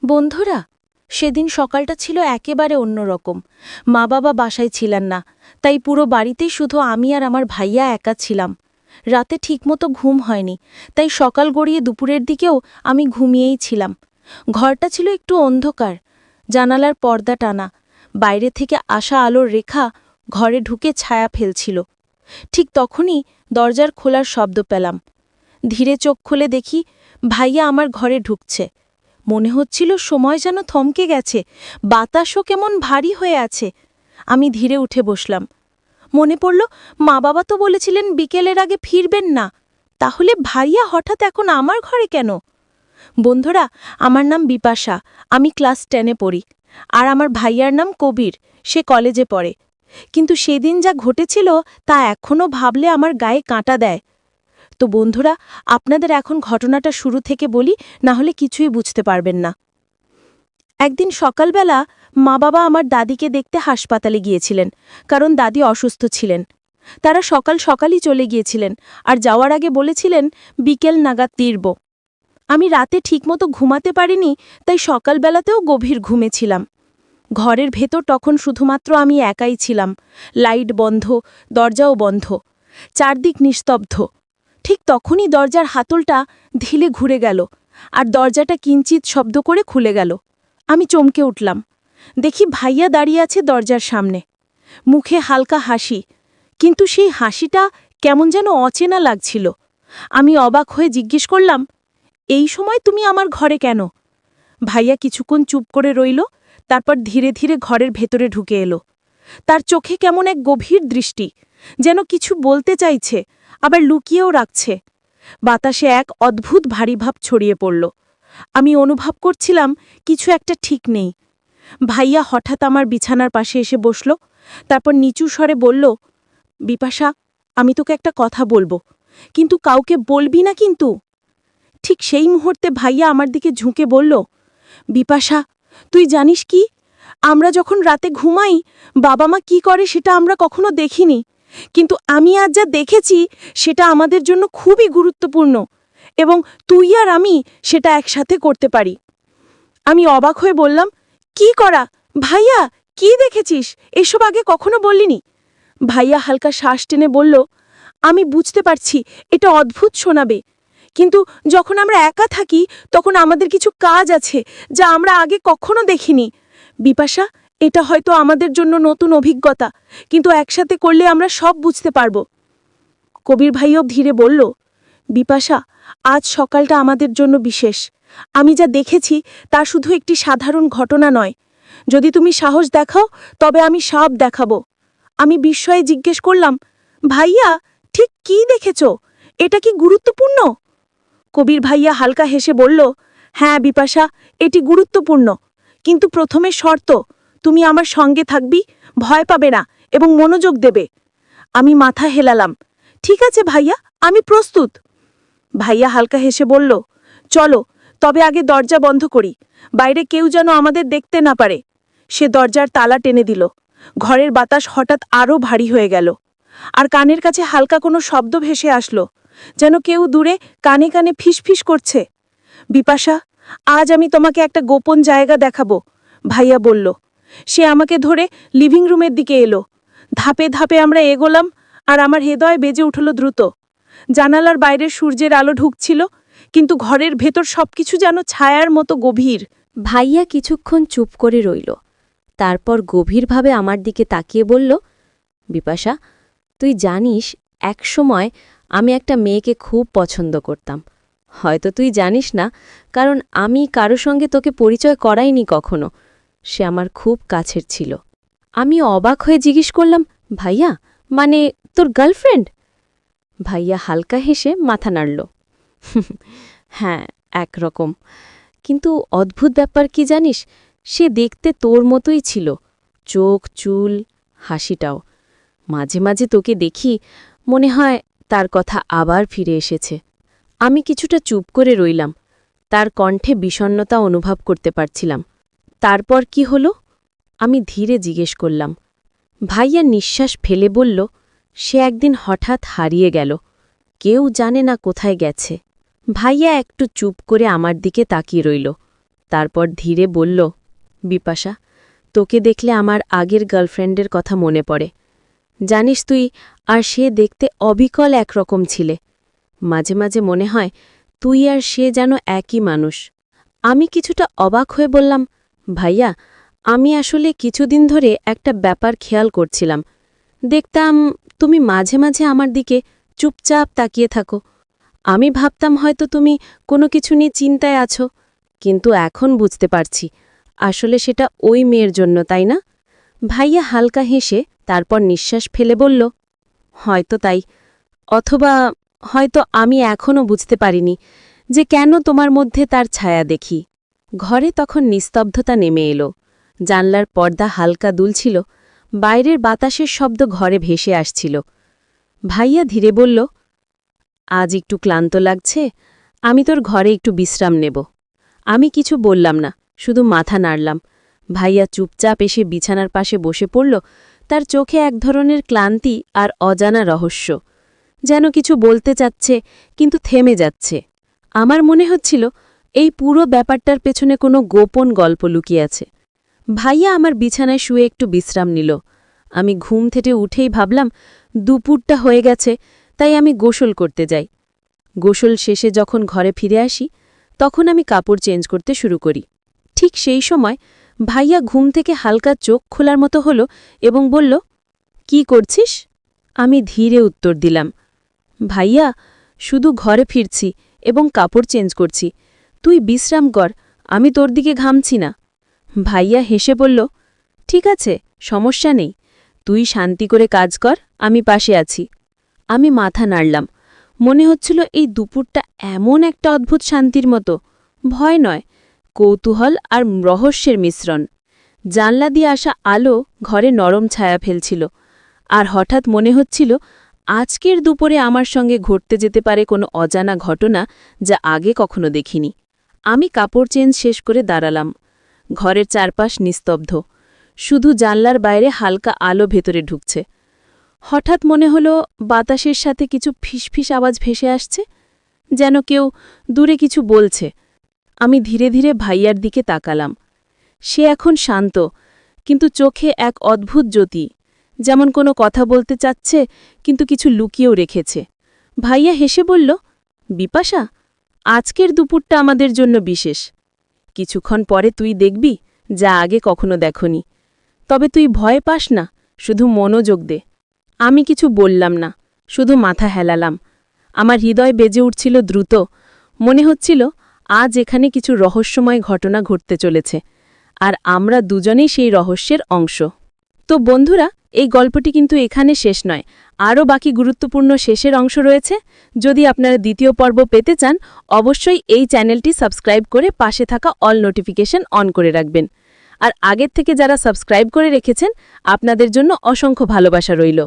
বন্ধুরা, সেদিন সকালটা ছিল একেবারে অন্যরকম। মা বাবা বাসায় ছিলেন না, তাই পুরো বাড়িতেই শুধু আমি আর আমার ভাইয়া একা ছিলাম। রাতে ঠিকমতো ঘুম হয়নি, তাই সকাল গড়িয়ে দুপুরের দিকেও আমি ঘুমিয়েই ছিলাম। ঘরটা ছিল একটু অন্ধকার, জানালার পর্দা টানা, বাইরে থেকে আসা আলোর রেখা ঘরে ঢুকে ছায়া ফেলছিল। ঠিক তখনই দরজার খোলার শব্দ পেলাম। ধীরে চোখ খুলে দেখি ভাইয়া আমার ঘরে ঢুকছে। মনে হচ্ছিল সময় যেন থমকে গেছে, বাতাসও কেমন ভারী হয়ে আছে। আমি ধীরে উঠে বসলাম। মনে পড়ল, মা বাবা তো বলেছিলেন বিকেলের আগে ফিরবেন না। তাহলে ভাইয়া হঠাৎ এখন আমার ঘরে কেন? বন্ধুরা, আমার নাম বিপাশা, আমি ক্লাস 10-এ পড়ি। আর আমার ভাইয়ার নাম কবির, সে কলেজে পড়ে। কিন্তু সেদিন যা ঘটেছিল তা এখনও ভাবলে আমার গায়ে কাঁটা দেয়। তো বন্ধুরা, আপনাদের এখন ঘটনাটা শুরু থেকে বলি, না হলে কিছুই বুঝতে পারবেন না। একদিন সকালবেলা মা বাবা আমার দাদিকে দেখতে হাসপাতালে গিয়েছিলেন, কারণ দাদি অসুস্থ ছিলেন। তারা সকাল সকালই চলে গিয়েছিলেন, আর যাওয়ার আগে বলেছিলেন বিকেল নাগাদ ফিরব। আমি রাতে ঠিকমতো ঘুমাতে পারিনি, তাই সকালবেলাতেও গভীর ঘুমেছিলাম। ঘরের ভেতর তখন শুধুমাত্র আমি একাই ছিলাম। লাইট বন্ধ, দরজাও বন্ধ, চারদিক নিস্তব্ধ। ঠিক তখনই দরজার হাতলটা ঢিলে ঘুরে গেল, আর দরজাটা কিঞ্চিত শব্দ করে খুলে গেল। আমি চমকে উঠলাম। দেখি ভাইয়া দাঁড়িয়ে আছে দরজার সামনে, মুখে হালকা হাসি, কিন্তু সেই হাসিটা কেমন যেন অচেনা লাগছিল। আমি অবাক হয়ে জিজ্ঞেস করলাম, এই সময় তুমি আমার ঘরে কেন? ভাইয়া কিছুক্ষণ চুপ করে রইল, তারপর ধীরে ধীরে ঘরের ভেতরে ঢুকে এলো। তার চোখে কেমন এক গভীর দৃষ্টি, যেন কিছু বলতে চাইছে, আবার লুকিয়েও রাখছে। বাতাসে এক অদ্ভুত ভারী ভাব ছড়িয়ে পড়ল। আমি অনুভব করছিলাম কিছু একটা ঠিক নেই। ভাইয়া হঠাৎ আমার বিছানার পাশে এসে বসল, তারপর নিচু স্বরে বলল, বিপাশা, আমি তোকে একটা কথা বলবো, কিন্তু কাউকে বলবি না কিন্তু। ঠিক সেই মুহূর্তে ভাইয়া আমার দিকে ঝুঁকে বলল, বিপাশা, তুই জানিস কি, আমরা যখন রাতে ঘুমাই বাবা মা কি করে সেটা আমরা কখনো দেখিনি, কিন্তু আমি আজ যা দেখেছি সেটা আমাদের জন্য খুবই গুরুত্বপূর্ণ, এবং তুই আর আমি সেটা একসাথে করতে পারি। আমি অবাক হয়ে বললাম, কি করা? ভাইয়া, কি দেখেছিস? এসব আগে কখনো বললিনি। ভাইয়া হালকা শ্বাস টেনে বলল, আমি বুঝতে পারছি এটা অদ্ভুত শোনাবে, কিন্তু যখন আমরা একা থাকি তখন আমাদের কিছু কাজ আছে যা আমরা আগে কখনো দেখিনি। বিপাশা, এটা হয়তো আমাদের জন্য নতুন অভিজ্ঞতা, কিন্তু একসাথে করলে আমরা সব বুঝতে পারব। কবির ভাইও ধীরে বলল, বিপাশা, আজ সকালটা আমাদের জন্য বিশেষ। আমি যা দেখেছি তা শুধু একটি সাধারণ ঘটনা নয়। যদি তুমি সাহস দেখাও তবে আমি সব দেখাবো। আমি বিস্ময়ে জিজ্ঞেস করলাম, ভাইয়া, ঠিক কি দেখেছ? এটা কি গুরুত্বপূর্ণ? কবির ভাইয়া হালকা হেসে বলল, হ্যাঁ বিপাশা, এটি গুরুত্বপূর্ণ, কিন্তু প্রথমে শর্ত, তুমি আমার সঙ্গে থাকবি, ভয় পাবে না এবং মনোযোগ দেবে। আমি মাথা হেলালাম, ঠিক আছে ভাইয়া, আমি প্রস্তুত। ভাইয়া হালকা হেসে বলল, চলো, তবে আগে দরজা বন্ধ করি, বাইরে কেউ যেন আমাদের দেখতে না পারে। সে দরজার তালা টেনে দিল। ঘরের বাতাস হঠাৎ আরও ভারী হয়ে গেল, আর কানের কাছে হালকা কোনো শব্দ ভেসে আসলো, যেন কেউ দূরে কানে কানে ফিসফিস করছে। বিপাশা, আজ আমি তোমাকে একটা গোপন জায়গা দেখাবো, ভাইয়া বলল। সে আমাকে ধরে লিভিং রুমের দিকে এলো। ধাপে ধাপে আমরা এগোলাম, আর আমার হৃদয় বেজে উঠল দ্রুত। জানালার বাইরে সূর্যের আলো ঢুকছিল, কিন্তু ঘরের ভেতর সবকিছু যেন ছায়ার মতো গভীর। ভাইয়া কিছুক্ষণ চুপ করে রইল, তারপর গভীরভাবে আমার দিকে তাকিয়ে বলল, বিপাশা, তুই জানিস, একসময় আমি একটা মেয়েকে খুব পছন্দ করতাম। হয়তো তুই জানিস না, কারণ আমি কারো সঙ্গে তোকে পরিচয় করাইনি কখনো। সে আমার খুব কাছের ছিল। আমি অবাক হয়ে জিজ্ঞেস করলাম, ভাইয়া, মানে তোর গার্লফ্রেন্ড? ভাইয়া হালকা হেসে মাথা নাড়ল, হ্যাঁ, একরকম। কিন্তু অদ্ভুত ব্যাপার কি জানিস, সে দেখতে তোর মতোই ছিল, চোখ, চুল, হাসিটাও। মাঝে মাঝে তোকে দেখি, মনে হয় তার কথা আবার ফিরে এসেছে। আমি কিছুটা চুপ করে রইলাম, তার কণ্ঠে বিষণ্ণতা অনুভব করতে পারছিলাম। তারপর কি হলো? আমি ধীরে জিজ্ঞেস করলাম। ভাইয়া নিঃশ্বাস ফেলে বলল, সে একদিন হঠাৎ হারিয়ে গেল, কেউ জানে না কোথায় গেছে। ভাইয়া একটু চুপ করে আমার দিকে তাকিয়ে রইল, তারপর ধীরে বলল, বিপাশা, তোকে দেখলে আমার আগের গার্লফ্রেন্ডের কথা মনে পড়ে। জানিস তুই আর সে দেখতে অবিকল একরকম ছিলে। মাঝে মাঝে মনে হয় তুই আর সে যেন একই মানুষ। আমি কিছুটা অবাক হয়ে বললাম, ভাইয়া, আমি আসলে কিছুদিন ধরে একটা ব্যাপার খেয়াল করছিলাম। দেখতাম তুমি মাঝে মাঝে আমার দিকে চুপচাপ তাকিয়ে থাকো। আমি ভাবতাম হয়তো তুমি কোনো কিছু নিয়ে চিন্তায় আছো, কিন্তু এখন বুঝতে পারছি আসলে সেটা ওই মেয়ের জন্য, তাই না? ভাইয়া হালকা হেসে তারপর নিঃশ্বাস ফেলে বলল, হয়তো তাই, অথবা হয়তো আমি এখনও বুঝতে পারিনি যে কেন তোমার মধ্যে তার ছায়া দেখি। ঘরে তখন নিস্তব্ধতা নেমে এলো। জানলার পর্দা হালকা দুলছিল, বাইরের বাতাসের শব্দ ঘরে ভেসে আসছিল। ভাইয়া ধীরে বলল, আজ একটু ক্লান্ত লাগছে, আমি তোর ঘরে একটু বিশ্রাম নেব। আমি কিছু বললাম না, শুধু মাথা নাড়লাম। ভাইয়া চুপচাপ এসে বিছানার পাশে বসে পড়ল, তার চোখে এক ধরনের ক্লান্তি আর অজানা রহস্য। যেন কিছু বলতে চাচ্ছে, কিন্তু থেমে যাচ্ছে। আমার মনে হচ্ছিল এই পুরো ব্যাপারটার পেছনে কোনো গোপন গল্প লুকিয়ে আছে। ভাইয়া আমার বিছানায় শুয়ে একটু বিশ্রাম নিল। আমি ঘুম থেকে উঠেই ভাবলাম দুপুরটা হয়ে গেছে, তাই আমি গোসল করতে যাই। গোসল শেষে যখন ঘরে ফিরে আসি, তখন আমি কাপড় চেঞ্জ করতে শুরু করি। ঠিক সেই সময় ভাইয়া ঘুম থেকে হালকা চোখ খোলার মতো হলো এবং বলল, কি করছিস? আমি ধীরে উত্তর দিলাম, ভাইয়া, শুধু ঘরে ফিরছি এবং কাপড় চেঞ্জ করছি। তুই বিশ্রাম কর, আমি তোর দিকে ঘামছি না। ভাইয়া হেসে বলল, ঠিক আছে, সমস্যা নেই, তুই শান্তি করে কাজ কর, আমি পাশে আছি। আমি মাথা নাড়লাম। মনে হচ্ছিল এই দুপুরটা এমন একটা অদ্ভুত শান্তির মতো, ভয় নয়, কৌতূহল আর রহস্যের মিশ্রণ। জানলা দিয়ে আসা আলো ঘরে নরম ছায়া ফেলছিল, আর হঠাৎ মনে হচ্ছিল আজকের দুপুরে আমার সঙ্গে ঘটতে যেতে পারে কোনো অজানা ঘটনা যা আগে কখনো দেখিনি। আমি কাপড় চেঞ্জ শেষ করে দাঁড়ালাম। ঘরের চারপাশ নিস্তব্ধ, শুধু জানলার বাইরে হালকা আলো ভেতরে ঢুকছে। হঠাৎ মনে হলো বাতাসের সাথে কিছু ফিসফিস আওয়াজ ভেসে আসছে, যেন কেউ দূরে কিছু বলছে। আমি ধীরে ধীরে ভাইয়ার দিকে তাকালাম। সে এখন শান্ত, কিন্তু চোখে এক অদ্ভুত জ্যোতি, যেমন কোনো কথা বলতে চাচ্ছে কিন্তু কিছু লুকিয়েও রেখেছে। ভাইয়া হেসে বলল, বিপাশা, আজকের দুপুরটা আমাদের জন্য বিশেষ। কিছুক্ষণ পরে তুই দেখবি যা আগে কখনো দেখনি। তবে তুই ভয় পাস না, শুধু মনোযোগ দে। আমি কিছু বললাম না, শুধু মাথা হেলালাম। আমার হৃদয় বেজে উঠছিল দ্রুত। মনে হচ্ছিল আজ এখানে কিছু রহস্যময় ঘটনা ঘটতে চলেছে, আর আমরা দুজনেই সেই রহস্যের অংশ। তো বন্ধুরা, এই গল্পটি কিন্তু এখানে শেষ নয়, আরও বাকি গুরুত্বপূর্ণ শেষের অংশ রয়েছে। যদি আপনারা দ্বিতীয় পর্ব পেতে চান, অবশ্যই এই চ্যানেলটি সাবস্ক্রাইব করে পাশে থাকা অল নোটিফিকেশন অন করে রাখবেন। আর আগের থেকে যারা সাবস্ক্রাইব করে রেখেছেন, আপনাদের জন্য অসংখ্য ভালোবাসা রইল।